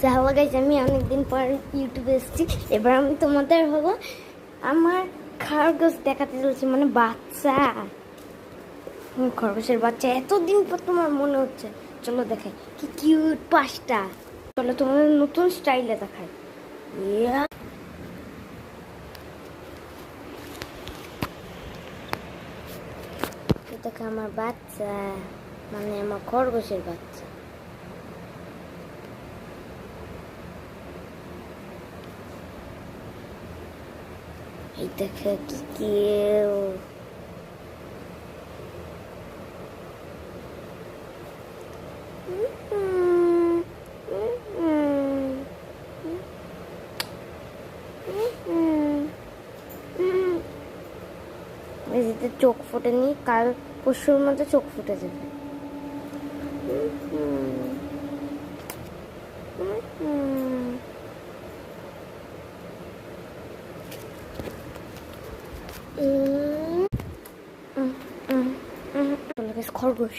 Hello guys, আমি অনেকদিন পর ইউটিউবে এসেছি। এবার আমি তোমাদের হলো আমার খরগোশ দেখাতে চলছি, মানে বাচ্চা, খরগোশের বাচ্চা। এতদিন পর তোমার মনে হচ্ছে, চলো দেখাই কি কিউট পাঁচটা। চলো তোমাদের নতুন স্টাইলে দেখাই। ইয়া, দেখো আমার বাচ্চা, মানে আমার খরগোশের বাচ্চা। এই দেখো কি কিউ। চোখ ফুটেনি, কাল পরশুর মধ্যে চোখ ফুটে যাবে। খরগোশ